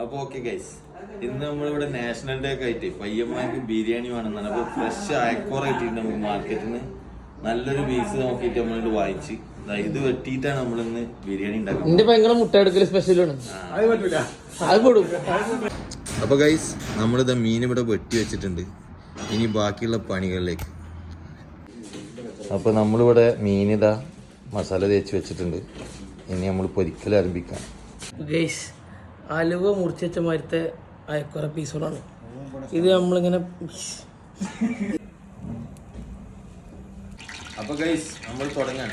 അപ്പൊ okay guys, ഇന്ന് നമ്മളിവിടെ നാഷണൽ ഡേ ഒക്കെ ആയിട്ട് പയ്യന്മാർക്ക് ബിരിയാണി വേണമെന്നാണ്. അപ്പൊ ഫ്രഷ് അയക്കോറ കിട്ടിയിട്ട് നമുക്ക് മാർക്കറ്റിൽ നിന്ന് നല്ലൊരു പീസ് നോക്കിയിട്ട് നമ്മളിത് വാങ്ങിച്ച് ഇത് വെട്ടിയിട്ടാണ് നമ്മളിന്ന് ബിരിയാണി ഉണ്ടാക്കുന്നത്. എന്റെ ഭയങ്കര മുട്ട എടുക്കൽ സ്പെഷ്യലാണ്. അപ്പൊ ഗൈസ്, നമ്മളിത് മീൻ ഇവിടെ വെട്ടി വെച്ചിട്ടുണ്ട്. ഇനി ബാക്കിയുള്ള പണികളിലേക്ക്. അപ്പൊ നമ്മളിവിടെ മീനിതാ മസാല തേച്ച് വെച്ചിട്ടുണ്ട്. ഇനി നമ്മൾ പൊരിക്കൽ ആരംഭിക്കാം. ഗൈസ്, അലുവ മുറിച്ച് വെച്ച മാരത്തെ അയക്കുറ പീസുകളാണ് ഇത്. നമ്മളിങ്ങനെ അപ്പൊ ഗൈസ്, നമ്മൾ തുടങ്ങാൻ.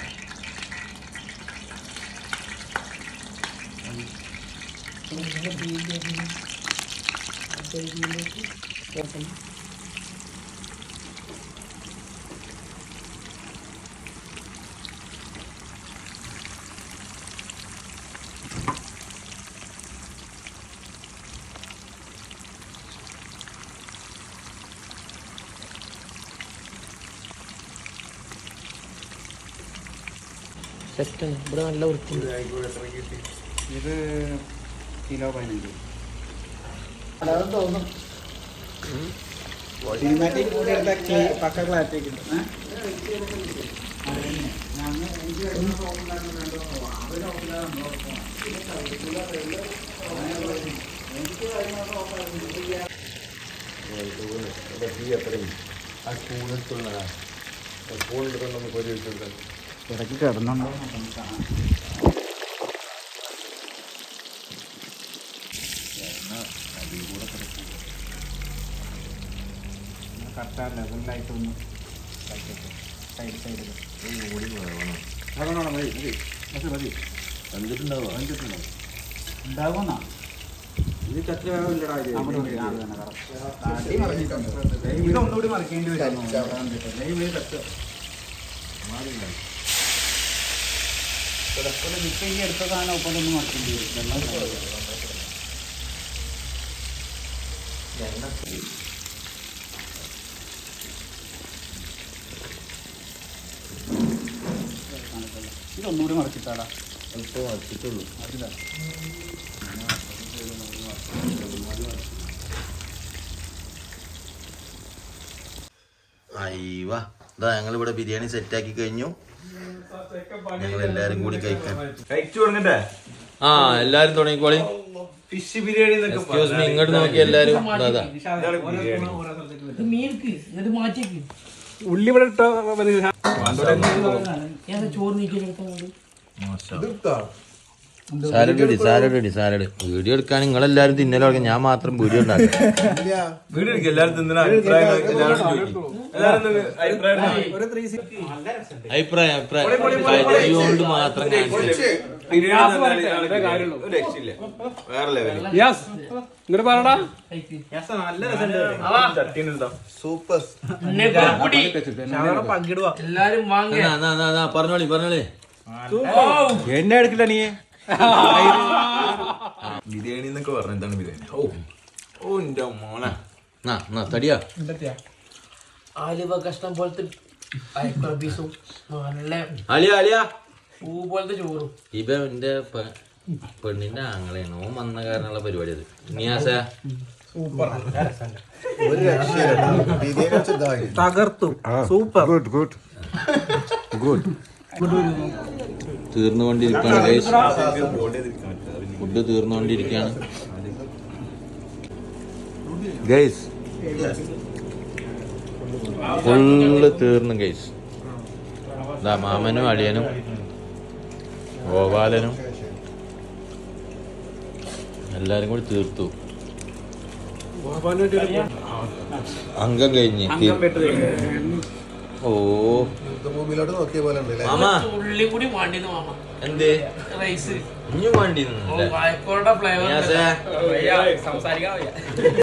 സെറ്റാണ്. ഇവിടെ നല്ല വൃത്തിയുണ്ട്. ഇത് കിലോ 15. സിനിമാറ്റിക് കൂടി എടുത്ത പക്ക ക്ലാരിറ്റി കിട്ടും. ഇടയ്ക്ക് കിടന്നുണ്ടോ കറക്റ്റാ ലെവലിലായിട്ടൊന്ന് സൈഡ് സൈഡിൽ മതി ഉണ്ടാവുമെന്നാ ഇതൊന്നുകൂടി മറിക്കേണ്ടി വരും. മിക്ക എടുത്ത സാധനം ഒപ്പം ഒന്ന് മറിക്കേണ്ടി വരും. ഇതൊന്നുകൂടി മറിച്ചിട്ടാടാ. അല്പം മറിച്ചിട്ടുള്ളൂ. അതില്ല അയ്യവാ, ഇതാ ഞങ്ങളിവിടെ ബിരിയാണി സെറ്റാക്കി കഴിഞ്ഞു. ഞങ്ങൾ എല്ലാരും കൂടി കഴിക്കാൻ. ആ, എല്ലാരും തുടങ്ങിക്കോളി. ഫിഷ് ബിരിയാണി എക്സ്ക്യൂസ് മീ, ഇങ്ങോട്ട് നോക്കി എല്ലാരും. ഉള്ളി ഇവിടെ ഇട്ടോ. ചോറ് നീക്കിയെടുത്താൽ salad ready, salad ready, salad. Video എടുക്കാൻ നിങ്ങളെല്ലാരും തിന്നലോ, ഞാൻ മാത്രം വീഡിയോ ഉണ്ടാക്കാം. അഭിപ്രായം കൊണ്ട് മാത്രം സൂപ്പർ. എല്ലാരും പറഞ്ഞോളി പറഞ്ഞോളി. എന്നെ എടുക്കില്ല നീ ബിരിയാണി എന്നൊക്കെ പറഞ്ഞ എന്താണ് ബിരിയാണി? ഓ എന്റെ മോനെ തടിയാ. ആലുവ കഷ്ണം പോലത്തെ അയക്കുറ പീസും നല്ല പൂ പോലത്തെ ചോറും. ഇവ എന്റെ പെണ്ണിന്റെ ആങ്ങളെയാണ്. ഓൻ വന്ന കാരണമുള്ള പരിപാടി അത്. നിയാസ തകർത്തു. സൂപ്പർ. Good good good. തീർന്നുകൊണ്ടിരിക്കുകയാണ് ഗൈസ്. ഫുഡ് തീർന്നുകൊണ്ടിരിക്കുകയാണ് ഗൈസ്. ഫുള്ള് തീർന്നു ഗൈസ്. ഇതാ മാമനും അളിയനും ഗോപാലനും എല്ലാരും കൂടി തീർത്തു. അംഗം കഴിഞ്ഞ് ഓ മാമ ഉള്ളി കൂടി വേണ്ടിന്ന് മാമ. എന്തേ റൈസ് ഇഞ്ഞും വേണ്ടി അയക്കോടെ ഫ്ലേവർ സംസാരിക്കാൻ